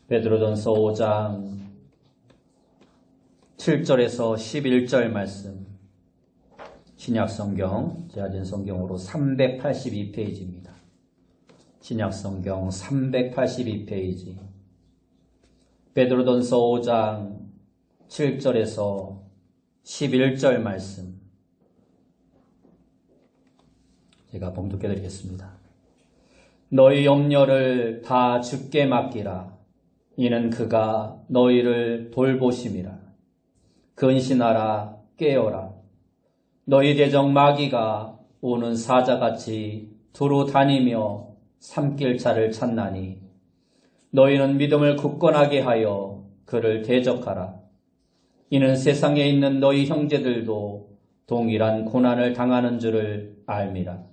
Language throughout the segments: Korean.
베드로전서 5장 7절에서 11절 말씀, 신약성경 제아진 성경으로 382페이지입니다. 신약성경 382페이지, 베드로전서 5장 7절에서 11절 말씀, 제가 봉독해 드리겠습니다. 너희 염려를 다 주께 맡기라. 이는 그가 너희를 돌보심이라. 근신하라, 깨어라. 너희 대적 마귀가 오는 사자같이 두루 다니며 삼킬차를 찾나니 너희는 믿음을 굳건하게 하여 그를 대적하라. 이는 세상에 있는 너희 형제들도 동일한 고난을 당하는 줄을 알미라.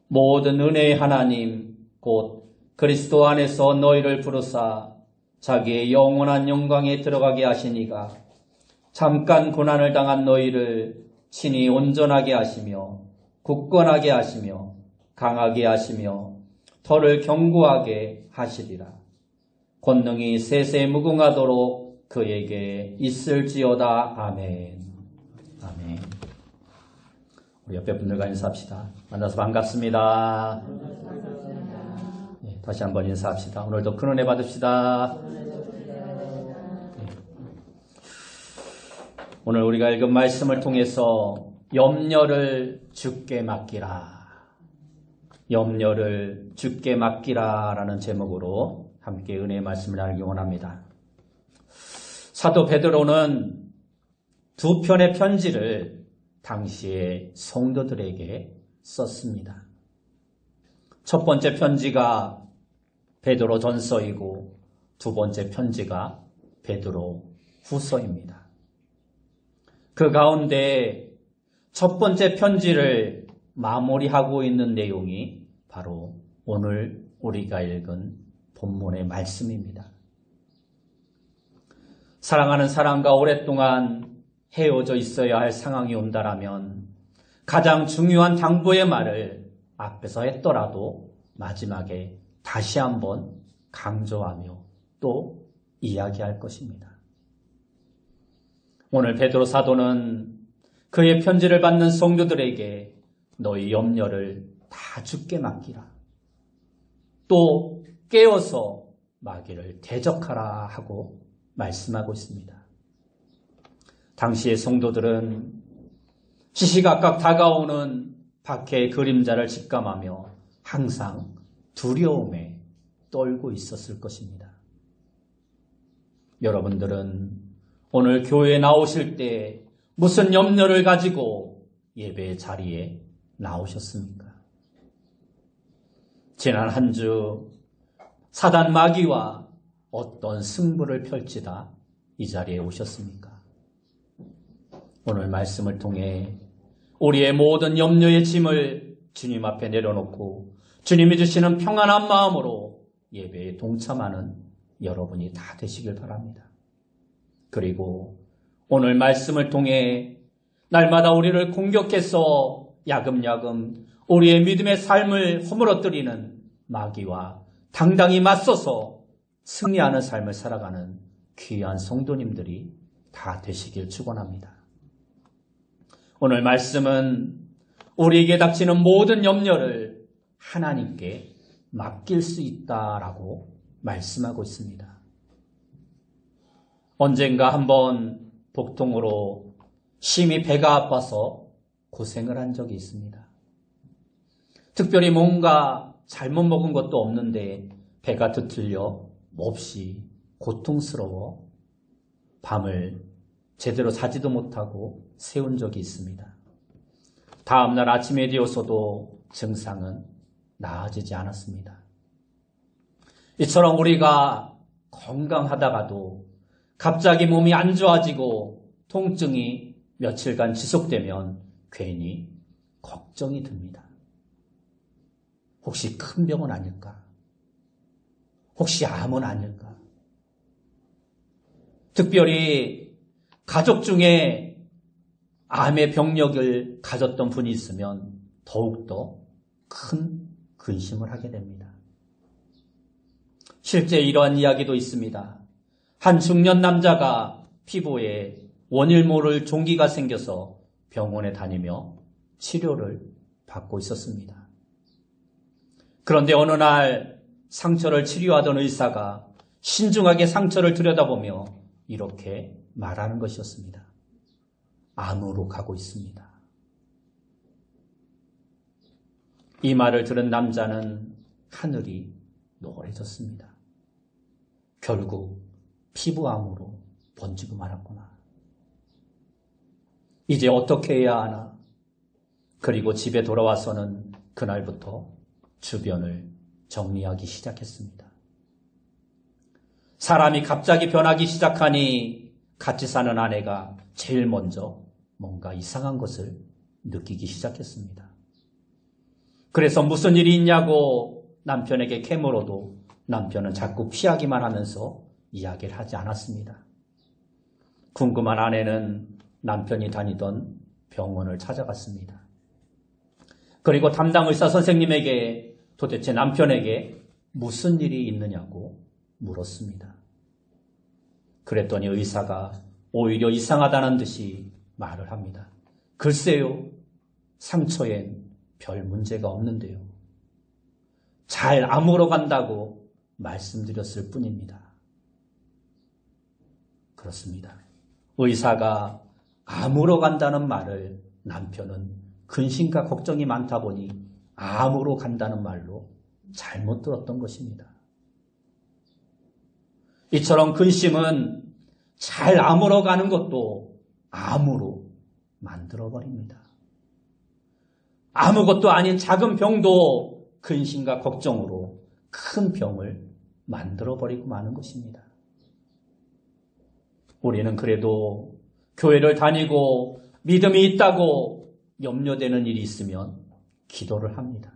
모든 은혜의 하나님 곧 그리스도 안에서 너희를 부르사 자기의 영원한 영광에 들어가게 하시니가 잠깐 고난을 당한 너희를 친히 온전하게 하시며 굳건하게 하시며 강하게 하시며 터를 견고하게 하시리라. 권능이 세세 무궁하도록 그에게 있을지어다. 아멘. 아멘. 우리 옆에 분들과 인사합시다. 만나서 반갑습니다. 네, 다시 한번 인사합시다. 오늘도 큰 은혜 받읍시다. 오늘 우리가 읽은 말씀을 통해서 염려를 주께 맡기라, 염려를 주께 맡기라 라는 제목으로 함께 은혜의 말씀을 나누기 원합니다. 사도 베드로는 두 편의 편지를 당시의 성도들에게 썼습니다. 첫 번째 편지가 베드로 전서이고 두 번째 편지가 베드로 후서입니다. 그 가운데 첫 번째 편지를 마무리하고 있는 내용이 바로 오늘 우리가 읽은 본문의 말씀입니다. 사랑하는 사람과 오랫동안 헤어져 있어야 할 상황이 온다라면 가장 중요한 당부의 말을 앞에서 했더라도 마지막에 다시 한번 강조하며 또 이야기할 것입니다. 오늘 베드로 사도는 그의 편지를 받는 성도들에게 너희 염려를 다 주께 맡기라, 또 깨어서 마귀를 대적하라 하고 말씀하고 있습니다. 당시의 성도들은 시시각각 다가오는 박해의 그림자를 직감하며 항상 두려움에 떨고 있었을 것입니다. 여러분들은 오늘 교회에 나오실 때 무슨 염려를 가지고 예배의 자리에 나오셨습니까? 지난 한 주 사단 마귀와 어떤 승부를 펼치다 이 자리에 오셨습니까? 오늘 말씀을 통해 우리의 모든 염려의 짐을 주님 앞에 내려놓고 주님이 주시는 평안한 마음으로 예배에 동참하는 여러분이 다 되시길 바랍니다. 그리고 오늘 말씀을 통해 날마다 우리를 공격해서 야금야금 우리의 믿음의 삶을 허물어뜨리는 마귀와 당당히 맞서서 승리하는 삶을 살아가는 귀한 성도님들이 다 되시길 축원합니다. 오늘 말씀은 우리에게 닥치는 모든 염려를 하나님께 맡길 수 있다라고 말씀하고 있습니다. 언젠가 한번 복통으로 심히 배가 아파서 고생을 한 적이 있습니다. 특별히 뭔가 잘못 먹은 것도 없는데 배가 뒤틀려 몹시 고통스러워 밤을 제대로 자지도 못하고 새운 적이 있습니다. 다음날 아침에 되어서도 증상은 나아지지 않았습니다. 이처럼 우리가 건강하다가도 갑자기 몸이 안 좋아지고 통증이 며칠간 지속되면 괜히 걱정이 듭니다. 혹시 큰 병은 아닐까? 혹시 암은 아닐까? 특별히 가족 중에 암의 병력을 가졌던 분이 있으면 더욱더 큰 근심을 하게 됩니다. 실제 이러한 이야기도 있습니다. 한 중년 남자가 피부에 원일 모를 종기가 생겨서 병원에 다니며 치료를 받고 있었습니다. 그런데 어느 날 상처를 치료하던 의사가 신중하게 상처를 들여다보며 이렇게 말하는 것이었습니다. 암으로 가고 있습니다. 이 말을 들은 남자는 하늘이 노래졌습니다. 결국 피부암으로 번지고 말았구나. 이제 어떻게 해야 하나? 그리고 집에 돌아와서는 그날부터 주변을 정리하기 시작했습니다. 사람이 갑자기 변하기 시작하니 같이 사는 아내가 제일 먼저 뭔가 이상한 것을 느끼기 시작했습니다. 그래서 무슨 일이 있냐고 남편에게 캐물어도 남편은 자꾸 피하기만 하면서 이야기를 하지 않았습니다. 궁금한 아내는 남편이 다니던 병원을 찾아갔습니다. 그리고 담당 의사 선생님에게 도대체 남편에게 무슨 일이 있느냐고 물었습니다. 그랬더니 의사가 오히려 이상하다는 듯이 말을 합니다. 글쎄요, 상처엔 별 문제가 없는데요. 잘 아물어 간다고 말씀드렸을 뿐입니다. 그렇습니다. 의사가 아물어 간다는 말을 남편은 근심과 걱정이 많다 보니 암으로 간다는 말로 잘못 들었던 것입니다. 이처럼 근심은 잘 아물어 가는 것도 암으로 만들어버립니다. 아무것도 아닌 작은 병도 근심과 걱정으로 큰 병을 만들어버리고 마는 것입니다. 우리는 그래도 교회를 다니고 믿음이 있다고 염려되는 일이 있으면 기도를 합니다.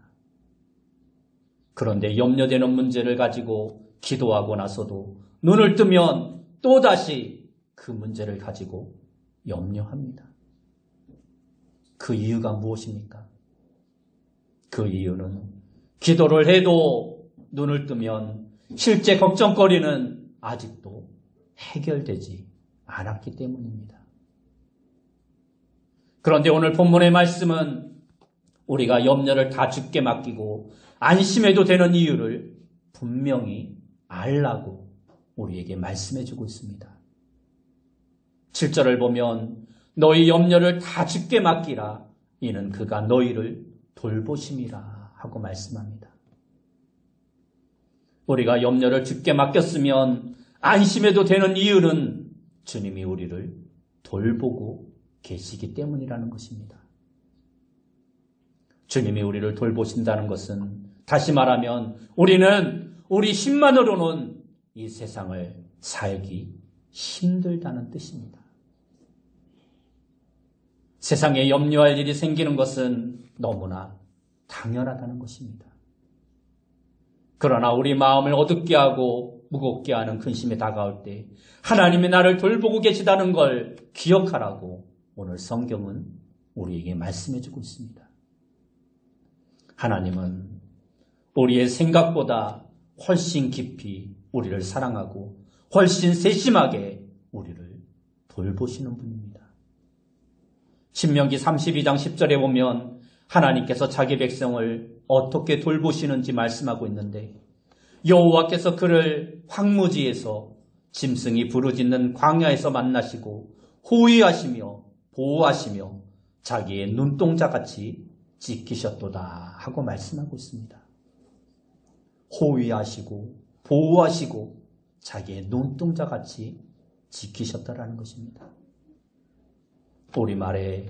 그런데 염려되는 문제를 가지고 기도하고 나서도 눈을 뜨면 또다시 그 문제를 가지고 염려합니다. 그 이유가 무엇입니까? 그 이유는 기도를 해도 눈을 뜨면 실제 걱정거리는 아직도 해결되지 않았기 때문입니다. 그런데 오늘 본문의 말씀은 우리가 염려를 다 주께 맡기고 안심해도 되는 이유를 분명히 알라고 우리에게 말씀해 주고 있습니다. 7절을 보면 너희 염려를 다 주께 맡기라. 이는 그가 너희를 돌보심이라 하고 말씀합니다. 우리가 염려를 주께 맡겼으면 안심해도 되는 이유는 주님이 우리를 돌보고 계시기 때문이라는 것입니다. 주님이 우리를 돌보신다는 것은 다시 말하면 우리는 우리 힘만으로는 이 세상을 살기 힘들다는 뜻입니다. 세상에 염려할 일이 생기는 것은 너무나 당연하다는 것입니다. 그러나 우리 마음을 어둡게 하고 무겁게 하는 근심이 다가올 때 하나님이 나를 돌보고 계시다는 걸 기억하라고 오늘 성경은 우리에게 말씀해 주고 있습니다. 하나님은 우리의 생각보다 훨씬 깊이 우리를 사랑하고 훨씬 세심하게 우리를 돌보시는 분입니다. 신명기 32장 10절에 보면 하나님께서 자기 백성을 어떻게 돌보시는지 말씀하고 있는데 여호와께서 그를 황무지에서 짐승이 부르짖는 광야에서 만나시고 호위하시며 보호하시며 자기의 눈동자같이 지키셨도다 하고 말씀하고 있습니다. 호위하시고 보호하시고 자기의 눈동자같이 지키셨다라는 것입니다. 우리말에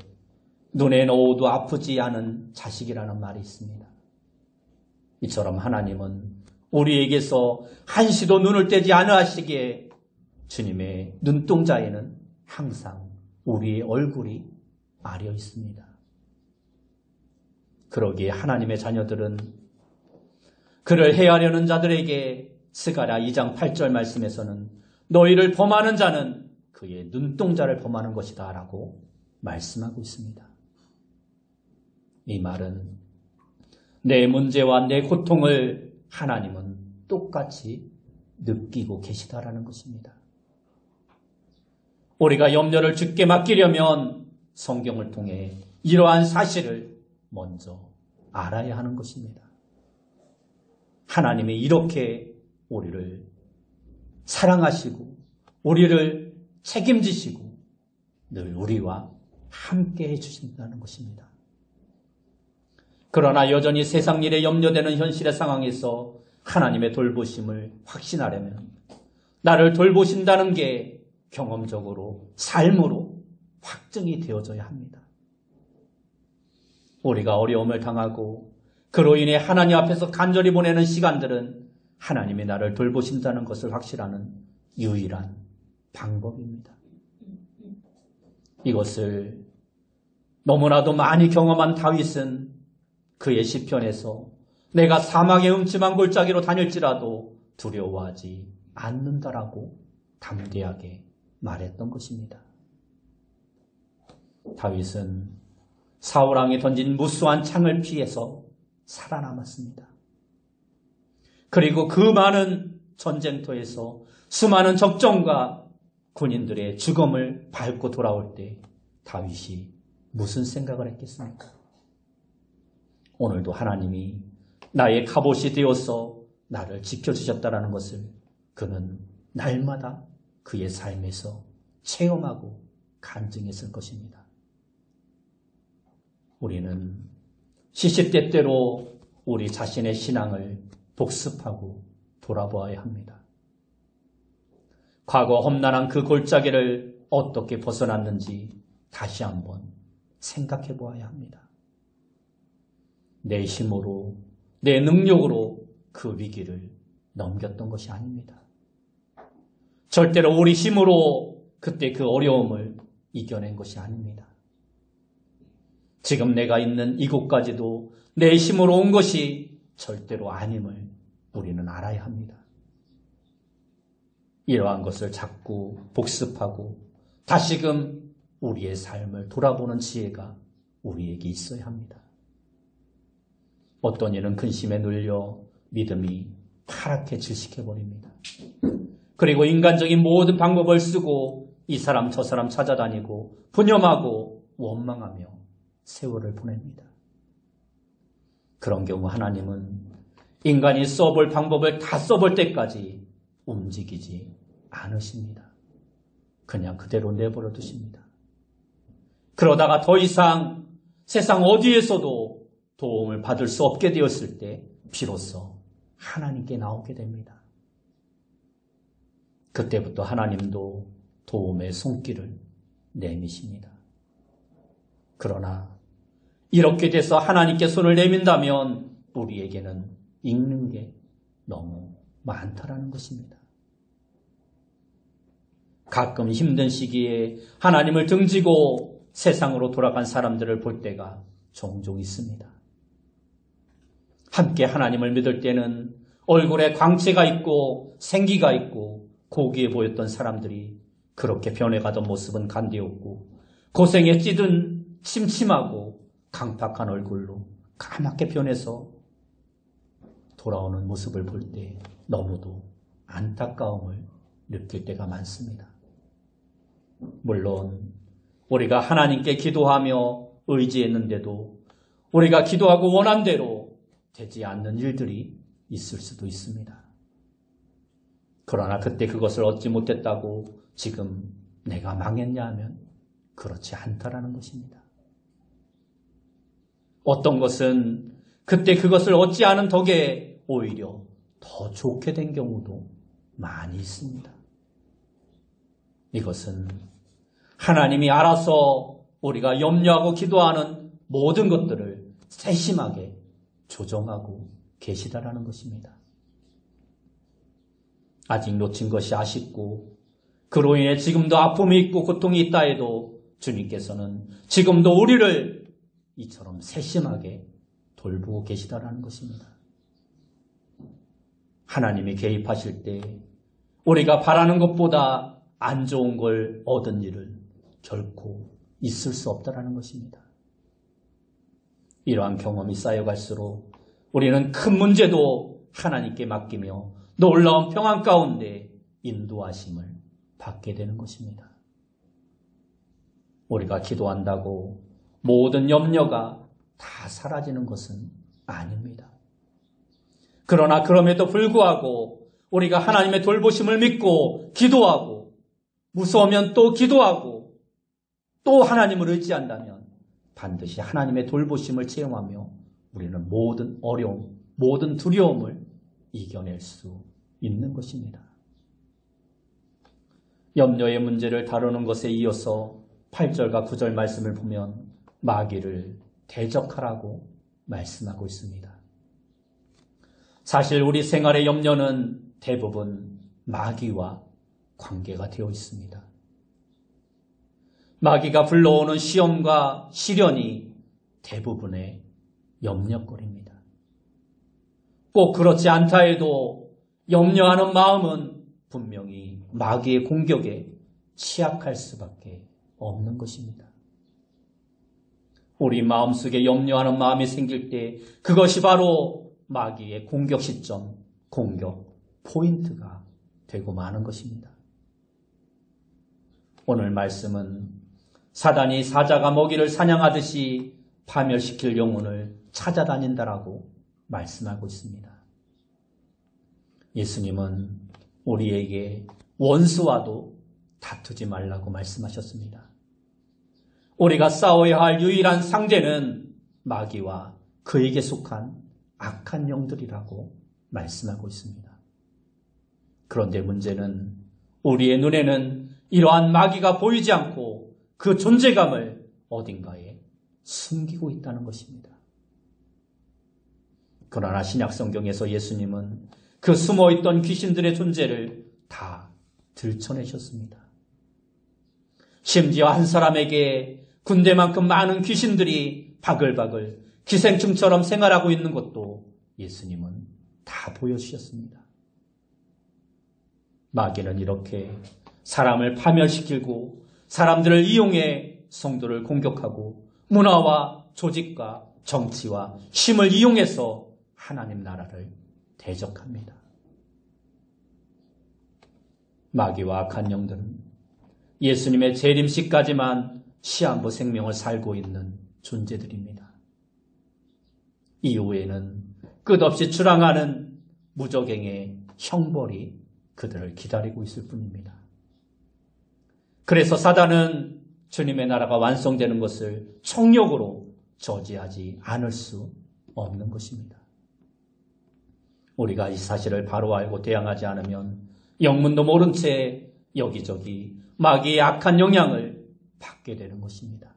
눈에 넣어도 아프지 않은 자식이라는 말이 있습니다. 이처럼 하나님은 우리에게서 한시도 눈을 떼지 않으시기에 주님의 눈동자에는 항상 우리의 얼굴이 아려 있습니다. 그러기에 하나님의 자녀들은 그를 해하려는 자들에게 스가랴 2장 8절 말씀에서는 너희를 범하는 자는 그의 눈동자를 범하는 것이다 라고 말씀하고 있습니다. 이 말은 내 문제와 내 고통을 하나님은 똑같이 느끼고 계시다라는 것입니다. 우리가 염려를 주께 맡기려면 성경을 통해 이러한 사실을 먼저 알아야 하는 것입니다. 하나님이 이렇게 우리를 사랑하시고 우리를 책임지시고 늘 우리와 함께 해주신다는 것입니다. 그러나 여전히 세상 일에 염려되는 현실의 상황에서 하나님의 돌보심을 확신하려면 나를 돌보신다는 게 경험적으로 삶으로 확증이 되어져야 합니다. 우리가 어려움을 당하고 그로 인해 하나님 앞에서 간절히 보내는 시간들은 하나님이 나를 돌보신다는 것을 확실하는 유일한 방법입니다. 이것을 너무나도 많이 경험한 다윗은 그의 시편에서 내가 사막의 음침한 골짜기로 다닐지라도 두려워하지 않는다라고 담대하게 말했던 것입니다. 다윗은 사울왕이 던진 무수한 창을 피해서 살아남았습니다. 그리고 그 많은 전쟁터에서 수많은 적정과 군인들의 죽음을 밟고 돌아올 때 다윗이 무슨 생각을 했겠습니까? 오늘도 하나님이 나의 갑옷이 되어서 나를 지켜주셨다라는 것을 그는 날마다 그의 삶에서 체험하고 간증했을 것입니다. 우리는 시시때때로 우리 자신의 신앙을 복습하고 돌아보아야 합니다. 과거 험난한 그 골짜기를 어떻게 벗어났는지 다시 한번 생각해 보아야 합니다. 내 힘으로, 내 능력으로 그 위기를 넘겼던 것이 아닙니다. 절대로 우리 힘으로 그때 그 어려움을 이겨낸 것이 아닙니다. 지금 내가 있는 이곳까지도 내 힘으로 온 것이 절대로 아님을 우리는 알아야 합니다. 이러한 것을 자꾸 복습하고 다시금 우리의 삶을 돌아보는 지혜가 우리에게 있어야 합니다. 어떤 이는 근심에 눌려 믿음이 파랗게 질식해버립니다. 그리고 인간적인 모든 방법을 쓰고 이 사람 저 사람 찾아다니고 분념하고 원망하며 세월을 보냅니다. 그런 경우 하나님은 인간이 써볼 방법을 다 써볼 때까지 움직이지 않으십니다. 그냥 그대로 내버려 두십니다. 그러다가 더 이상 세상 어디에서도 도움을 받을 수 없게 되었을 때 비로소 하나님께 나오게 됩니다. 그때부터 하나님도 도움의 손길을 내미십니다. 그러나 이렇게 돼서 하나님께 손을 내민다면 우리에게는 잃는 게 너무 많다라는 것입니다. 가끔 힘든 시기에 하나님을 등지고 세상으로 돌아간 사람들을 볼 때가 종종 있습니다. 함께 하나님을 믿을 때는 얼굴에 광채가 있고 생기가 있고 고귀해 보였던 사람들이 그렇게 변해가던 모습은 간대었고 고생에 찌든 침침하고 강팍한 얼굴로 까맣게 변해서 돌아오는 모습을 볼 때 너무도 안타까움을 느낄 때가 많습니다. 물론 우리가 하나님께 기도하며 의지했는데도 우리가 기도하고 원한 대로 되지 않는 일들이 있을 수도 있습니다. 그러나 그때 그것을 얻지 못했다고 지금 내가 망했냐 하면 그렇지 않다라는 것입니다. 어떤 것은 그때 그것을 얻지 않은 덕에 오히려 더 좋게 된 경우도 많이 있습니다. 이것은 하나님이 알아서 우리가 염려하고 기도하는 모든 것들을 세심하게 조정하고 계시다라는 것입니다. 아직 놓친 것이 아쉽고 그로 인해 지금도 아픔이 있고 고통이 있다 해도 주님께서는 지금도 우리를 이처럼 세심하게 돌보고 계시다라는 것입니다. 하나님이 개입하실 때 우리가 바라는 것보다 안 좋은 걸 얻은 일은 결코 있을 수 없다라는 것입니다. 이러한 경험이 쌓여갈수록 우리는 큰 문제도 하나님께 맡기며 놀라운 평안 가운데 인도하심을 받게 되는 것입니다. 우리가 기도한다고 모든 염려가 다 사라지는 것은 아닙니다. 그러나 그럼에도 불구하고 우리가 하나님의 돌보심을 믿고 기도하고 무서우면 또 기도하고 또 하나님을 의지한다면 반드시 하나님의 돌보심을 체험하며 우리는 모든 어려움, 모든 두려움을 이겨낼 수 있는 것입니다. 염려의 문제를 다루는 것에 이어서 8절과 9절 말씀을 보면 마귀를 대적하라고 말씀하고 있습니다. 사실 우리 생활의 염려는 대부분 마귀와 관계가 되어 있습니다. 마귀가 불러오는 시험과 시련이 대부분의 염려거리입니다. 꼭 그렇지 않다 해도 염려하는 마음은 분명히 마귀의 공격에 취약할 수밖에 없는 것입니다. 우리 마음속에 염려하는 마음이 생길 때 그것이 바로 마귀의 공격 시점, 공격 포인트가 되고 마는 것입니다. 오늘 말씀은 사단이 사자가 먹이를 사냥하듯이 파멸시킬 영혼을 찾아다닌다라고 말씀하고 있습니다. 예수님은 우리에게 원수와도 다투지 말라고 말씀하셨습니다. 우리가 싸워야 할 유일한 상대는 마귀와 그에게 속한 악한 영들이라고 말씀하고 있습니다. 그런데 문제는 우리의 눈에는 이러한 마귀가 보이지 않고 그 존재감을 어딘가에 숨기고 있다는 것입니다. 그러나 신약성경에서 예수님은 그 숨어있던 귀신들의 존재를 다 들춰내셨습니다. 심지어 한 사람에게 군대만큼 많은 귀신들이 바글바글 기생충처럼 생활하고 있는 것도 예수님은 다 보여주셨습니다. 마귀는 이렇게 사람을 파멸시키고 사람들을 이용해 성도를 공격하고 문화와 조직과 정치와 힘을 이용해서 하나님 나라를 대적합니다. 마귀와 악한 영들은 예수님의 재림시까지만 시한부 생명을 살고 있는 존재들입니다. 이후에는 끝없이 출항하는 무적행의 형벌이 그들을 기다리고 있을 뿐입니다. 그래서 사단은 주님의 나라가 완성되는 것을 총력으로 저지하지 않을 수 없는 것입니다. 우리가 이 사실을 바로 알고 대항하지 않으면 영문도 모른 채 여기저기 마귀의 악한 영향을 받게 되는 것입니다.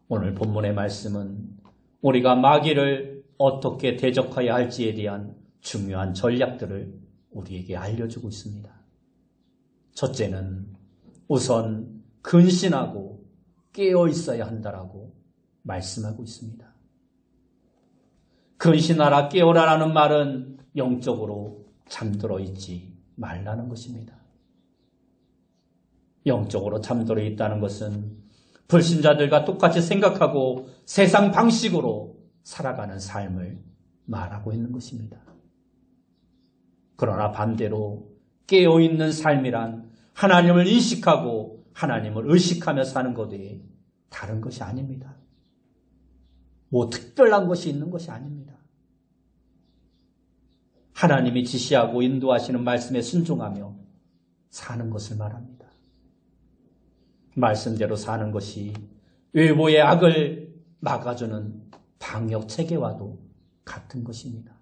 오늘 본문의 말씀은 우리가 마귀를 어떻게 대적해야 할지에 대한 중요한 전략들을 우리에게 알려주고 있습니다. 첫째는 우선 근신하고 깨어 있어야 한다라고 말씀하고 있습니다. 근신하라 깨어라라는 말은 영적으로 잠들어 있지 말라는 것입니다. 영적으로 잠들어 있다는 것은 불신자들과 똑같이 생각하고 세상 방식으로 살아가는 삶을 말하고 있는 것입니다. 그러나 반대로 깨어있는 삶이란 하나님을 인식하고 하나님을 의식하며 사는 것 외에 다른 것이 아닙니다. 뭐 특별한 것이 있는 것이 아닙니다. 하나님이 지시하고 인도하시는 말씀에 순종하며 사는 것을 말합니다. 말씀대로 사는 것이 외부의 악을 막아주는 방역 체계와도 같은 것입니다.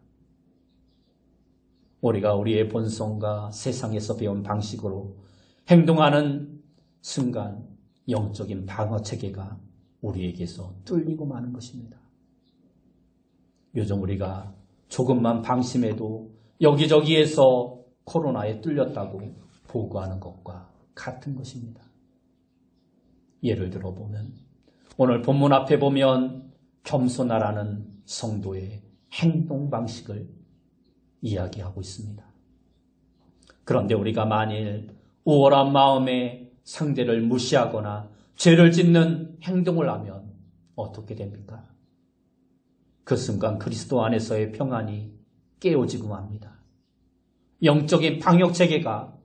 우리가 우리의 본성과 세상에서 배운 방식으로 행동하는 순간 영적인 방어 체계가 우리에게서 뚫리고 마는 것입니다. 요즘 우리가 조금만 방심해도 여기저기에서 코로나에 뚫렸다고 보고하는 것과 같은 것입니다. 예를 들어보면 오늘 본문 앞에 보면 겸손하라는 성도의 행동 방식을 이야기하고 있습니다. 그런데 우리가 만일 우월한 마음에 상대를 무시하거나 죄를 짓는 행동을 하면 어떻게 됩니까? 그 순간 그리스도 안에서의 평안이 깨어지고 맙니다. 영적인 방역체계가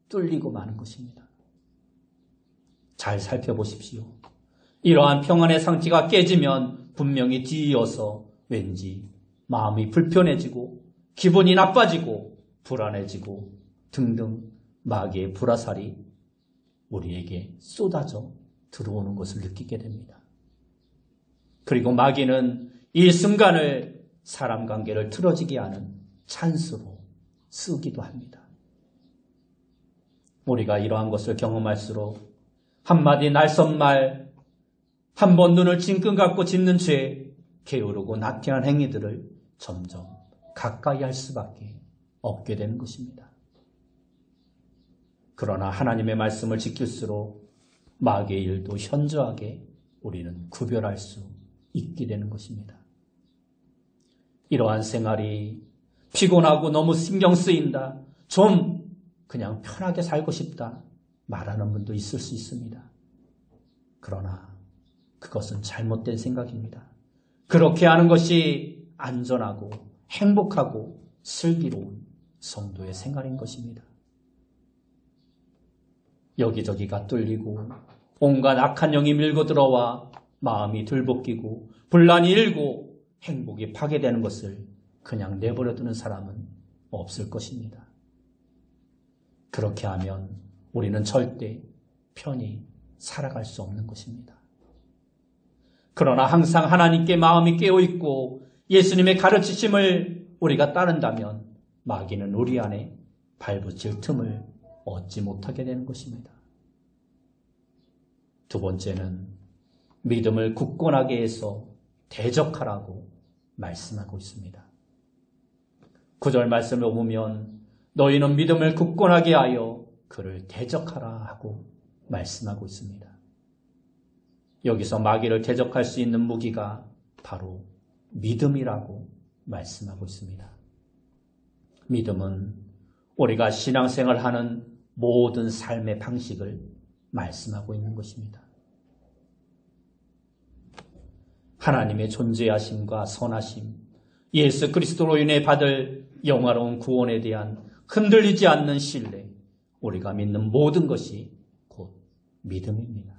뚫리고 마는 것입니다. 잘 살펴보십시오. 이러한 평안의 상태가 깨지면 분명히 뒤이어서 왠지 마음이 불편해지고 기분이 나빠지고 불안해지고 등등 마귀의 불화살이 우리에게 쏟아져 들어오는 것을 느끼게 됩니다. 그리고 마귀는 이 순간을 사람 관계를 틀어지게 하는 찬스로 쓰기도 합니다. 우리가 이러한 것을 경험할수록 한마디 날선말, 한 번 눈을 징끈 감고 짚는 죄, 게으르고 나태한 행위들을 점점 가까이 할 수밖에 없게 되는 것입니다. 그러나 하나님의 말씀을 지킬수록 마귀의 일도 현저하게 우리는 구별할 수 있게 되는 것입니다. 이러한 생활이 피곤하고 너무 신경 쓰인다, 좀 그냥 편하게 살고 싶다 말하는 분도 있을 수 있습니다. 그러나 그것은 잘못된 생각입니다. 그렇게 하는 것이 안전하고 행복하고 슬기로운 성도의 생활인 것입니다. 여기저기가 뚫리고 온갖 악한 영이 밀고 들어와 마음이 들볶이고 분란이 일고 행복이 파괴되는 것을 그냥 내버려두는 사람은 없을 것입니다. 그렇게 하면 우리는 절대 편히 살아갈 수 없는 것입니다. 그러나 항상 하나님께 마음이 깨어있고 예수님의 가르치심을 우리가 따른다면 마귀는 우리 안에 발붙일 틈을 얻지 못하게 되는 것입니다. 두 번째는 믿음을 굳건하게 해서 대적하라고 말씀하고 있습니다. 9절 말씀을 보면 너희는 믿음을 굳건하게 하여 그를 대적하라 하고 말씀하고 있습니다. 여기서 마귀를 대적할 수 있는 무기가 바로 믿음이라고 말씀하고 있습니다. 믿음은 우리가 신앙생활하는 모든 삶의 방식을 말씀하고 있는 것입니다. 하나님의 존재하심과 선하심, 예수 그리스도로 인해 받을 영화로운 구원에 대한 흔들리지 않는 신뢰, 우리가 믿는 모든 것이 곧 믿음입니다.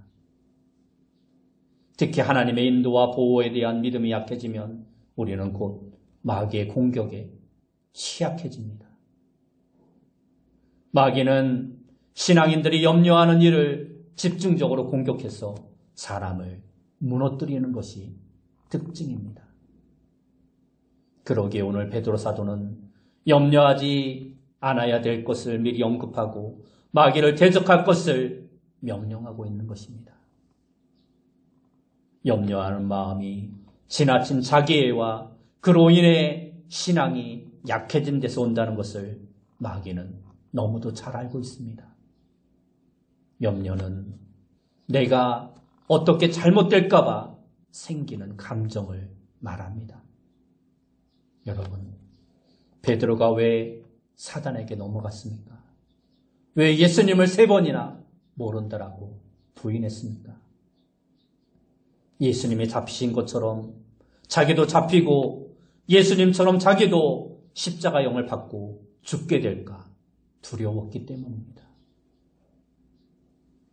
특히 하나님의 인도와 보호에 대한 믿음이 약해지면 우리는 곧 마귀의 공격에 취약해집니다. 마귀는 신앙인들이 염려하는 일을 집중적으로 공격해서 사람을 무너뜨리는 것이 특징입니다. 그러기에 오늘 베드로 사도는 염려하지 않아야 될 것을 미리 언급하고 마귀를 대적할 것을 명령하고 있는 것입니다. 염려하는 마음이 지나친 자기애와 그로 인해 신앙이 약해진 데서 온다는 것을 마귀는 너무도 잘 알고 있습니다. 염려는 내가 어떻게 잘못될까 봐 생기는 감정을 말합니다. 여러분, 베드로가 왜 사단에게 넘어갔습니까? 왜 예수님을 3번이나 모른다라고 부인했습니까? 예수님이 잡히신 것처럼 자기도 잡히고 예수님처럼 자기도 십자가형을 받고 죽게 될까 두려웠기 때문입니다.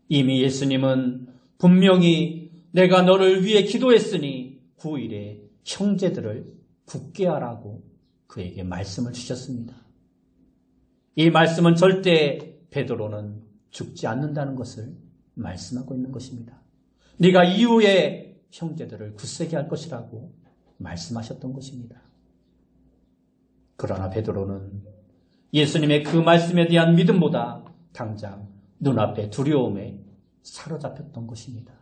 이미 예수님은 분명히 내가 너를 위해 기도했으니 9일에 형제들을 굳게 하라고 그에게 말씀을 주셨습니다. 이 말씀은 절대 베드로는 죽지 않는다는 것을 말씀하고 있는 것입니다. 네가 이후에 형제들을 굳세게 할 것이라고 말씀하셨던 것입니다. 그러나 베드로는 예수님의 그 말씀에 대한 믿음보다 당장 눈앞의 두려움에 사로잡혔던 것입니다.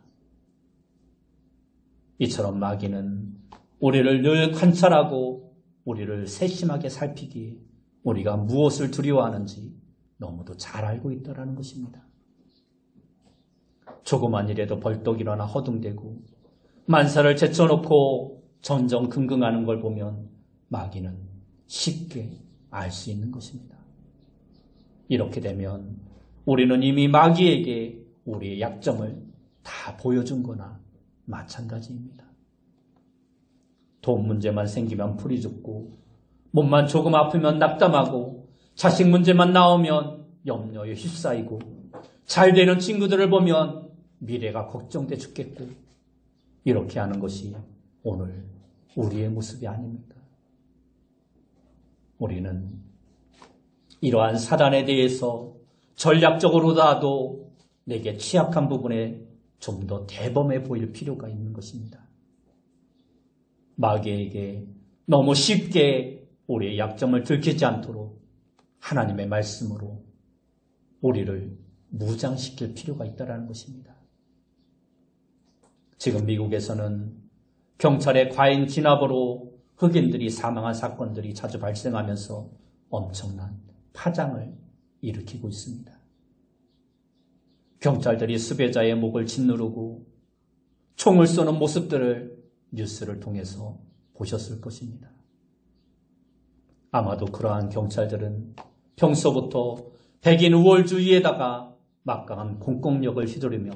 이처럼 마귀는 우리를 늘 관찰하고 우리를 세심하게 살피기에 우리가 무엇을 두려워하는지 너무도 잘 알고 있다는 것입니다. 조그만 일에도 벌떡 일어나 허둥대고 만사를 제쳐놓고 전전긍긍하는 걸 보면 마귀는 쉽게 알 수 있는 것입니다. 이렇게 되면 우리는 이미 마귀에게 우리의 약점을 다 보여준 거나 마찬가지입니다. 돈 문제만 생기면 풀이 죽고 몸만 조금 아프면 낙담하고 자식 문제만 나오면 염려에 휩싸이고 잘 되는 친구들을 보면 미래가 걱정돼 죽겠고 이렇게 하는 것이 오늘 우리의 모습이 아닙니까? 우리는 이러한 사단에 대해서 전략적으로라도 내게 취약한 부분에 좀 더 대범해 보일 필요가 있는 것입니다. 마귀에게 너무 쉽게 우리의 약점을 들키지 않도록 하나님의 말씀으로 우리를 무장시킬 필요가 있다는 것입니다. 지금 미국에서는 경찰의 과잉 진압으로 흑인들이 사망한 사건들이 자주 발생하면서 엄청난 파장을 일으키고 있습니다. 경찰들이 수배자의 목을 짓누르고 총을 쏘는 모습들을 뉴스를 통해서 보셨을 것입니다. 아마도 그러한 경찰들은 평소부터 백인 우월주의에다가 막강한 공권력을 휘두르며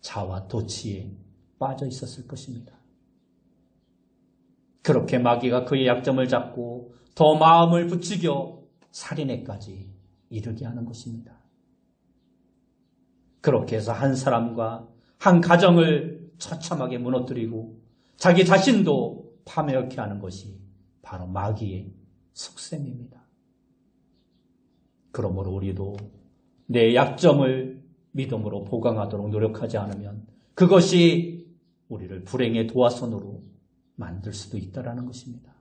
자와 도취에 빠져 있었을 것입니다. 그렇게 마귀가 그의 약점을 잡고 더 마음을 부추겨 살인에까지 이르게 하는 것입니다. 그렇게 해서 한 사람과 한 가정을 처참하게 무너뜨리고 자기 자신도 파멸케 하는 것이 바로 마귀의 속셈입니다. 그러므로 우리도 내 약점을 믿음으로 보강하도록 노력하지 않으면 그것이 우리를 불행의 도화선으로 만들 수도 있다는 것입니다.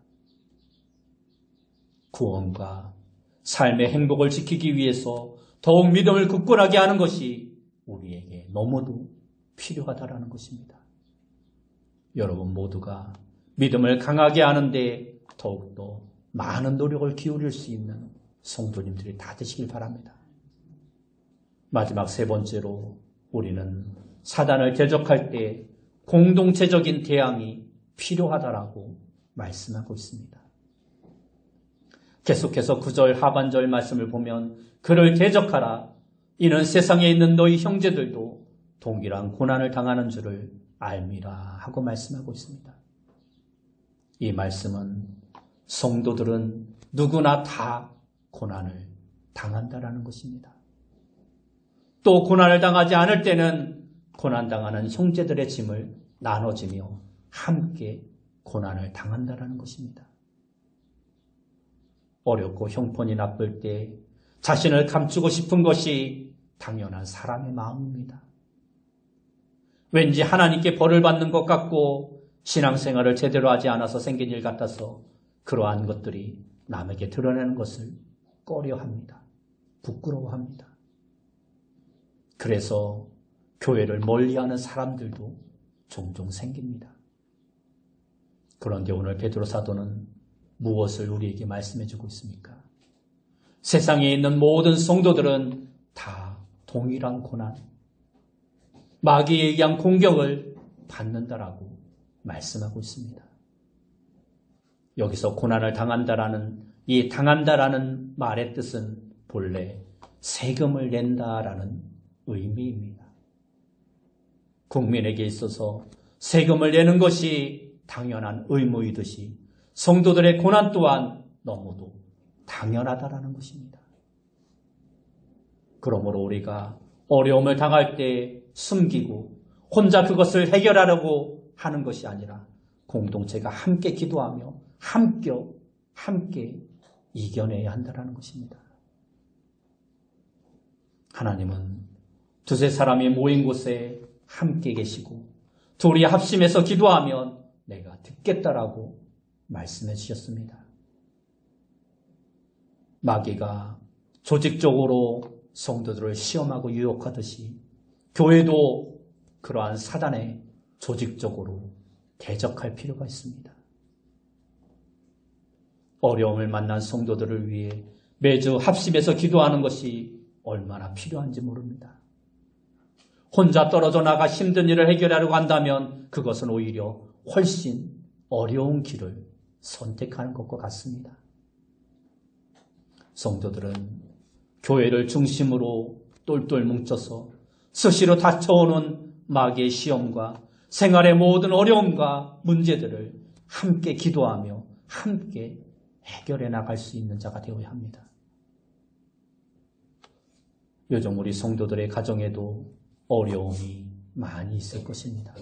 구원과 삶의 행복을 지키기 위해서 더욱 믿음을 굳건하게 하는 것이 우리에게 너무도 필요하다는 것입니다. 여러분 모두가 믿음을 강하게 하는데 더욱더 많은 노력을 기울일 수 있는 성도님들이 다 되시길 바랍니다. 마지막 세 번째로 우리는 사단을 대적할 때 공동체적인 대항이 필요하다라고 말씀하고 있습니다. 계속해서 9절 하반절 말씀을 보면 그를 대적하라. 이는 세상에 있는 너희 형제들도 동일한 고난을 당하는 줄을 알미라 하고 말씀하고 있습니다. 이 말씀은 성도들은 누구나 다 고난을 당한다라는 것입니다. 또 고난을 당하지 않을 때는 고난당하는 형제들의 짐을 나눠지며 함께 고난을 당한다라는 것입니다. 어렵고 형편이 나쁠 때 자신을 감추고 싶은 것이 당연한 사람의 마음입니다. 왠지 하나님께 벌을 받는 것 같고 신앙생활을 제대로 하지 않아서 생긴 일 같아서 그러한 것들이 남에게 드러내는 것을 꺼려합니다. 부끄러워합니다. 그래서 교회를 멀리하는 사람들도 종종 생깁니다. 그런데 오늘 베드로 사도는 무엇을 우리에게 말씀해주고 있습니까? 세상에 있는 모든 성도들은 다 동일한 고난, 마귀에 의한 공격을 받는다라고 말씀하고 있습니다. 여기서 고난을 당한다라는 이 당한다라는 말의 뜻은 본래 세금을 낸다라는 의미입니다. 국민에게 있어서 세금을 내는 것이 당연한 의무이듯이 성도들의 고난 또한 너무도 당연하다라는 것입니다. 그러므로 우리가 어려움을 당할 때 숨기고 혼자 그것을 해결하려고 하는 것이 아니라 공동체가 함께 기도하며 함께 이겨내야 한다는 것입니다. 하나님은 두세 사람이 모인 곳에 함께 계시고 둘이 합심해서 기도하면 내가 듣겠다라고 말씀해 주셨습니다. 마귀가 조직적으로 성도들을 시험하고 유혹하듯이 교회도 그러한 사단에 조직적으로 대적할 필요가 있습니다. 어려움을 만난 성도들을 위해 매주 합심해서 기도하는 것이 얼마나 필요한지 모릅니다. 혼자 떨어져 나가 힘든 일을 해결하려고 한다면 그것은 오히려 훨씬 어려운 길을 선택하는 것과 같습니다. 성도들은 교회를 중심으로 똘똘 뭉쳐서 수시로 닥쳐오는 마귀의 시험과 생활의 모든 어려움과 문제들을 함께 기도하며 함께 해결해 나갈 수 있는 자가 되어야 합니다. 요즘 우리 성도들의 가정에도 어려움이 많이 있을 것입니다.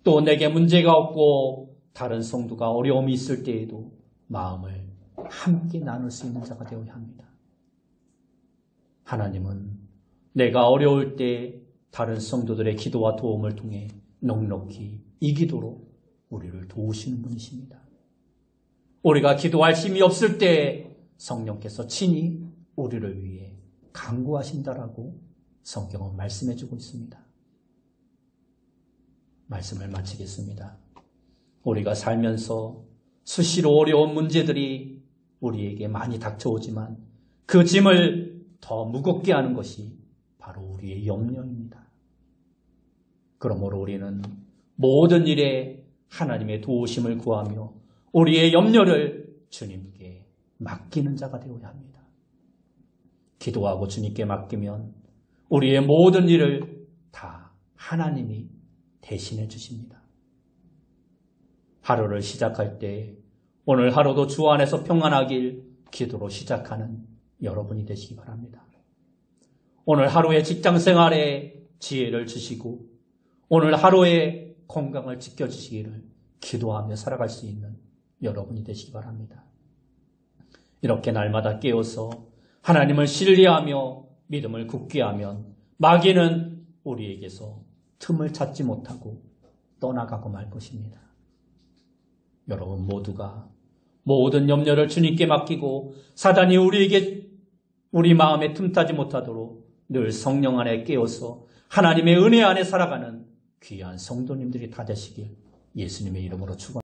또 내게 문제가 없고 다른 성도가 어려움이 있을 때에도 마음을 함께 나눌 수 있는 자가 되어야 합니다. 하나님은 내가 어려울 때 다른 성도들의 기도와 도움을 통해 넉넉히 이 기도로 우리를 도우시는 분이십니다. 우리가 기도할 힘이 없을 때 성령께서 친히 우리를 위해 간구하신다라고 성경은 말씀해주고 있습니다. 말씀을 마치겠습니다. 우리가 살면서 수시로 어려운 문제들이 우리에게 많이 닥쳐오지만 그 짐을 더 무겁게 하는 것이 바로 우리의 염려입니다. 그러므로 우리는 모든 일에 하나님의 도우심을 구하며 우리의 염려를 주님께 맡기는 자가 되어야 합니다. 기도하고 주님께 맡기면 우리의 모든 일을 다 하나님이 대신해 주십니다. 하루를 시작할 때 오늘 하루도 주 안에서 평안하길 기도로 시작하는 여러분이 되시기 바랍니다. 오늘 하루의 직장생활에 지혜를 주시고 오늘 하루의 건강을 지켜주시기를 기도하며 살아갈 수 있는 여러분이 되시기 바랍니다. 이렇게 날마다 깨어서 하나님을 신뢰하며 믿음을 굳게 하면 마귀는 우리에게서 틈을 찾지 못하고 떠나가고 말 것입니다. 여러분 모두가 모든 염려를 주님께 맡기고 사단이 우리 마음에 틈타지 못하도록 늘 성령 안에 깨어서 하나님의 은혜 안에 살아가는 귀한 성도님들이 다 되시길 예수님의 이름으로 축원합니다.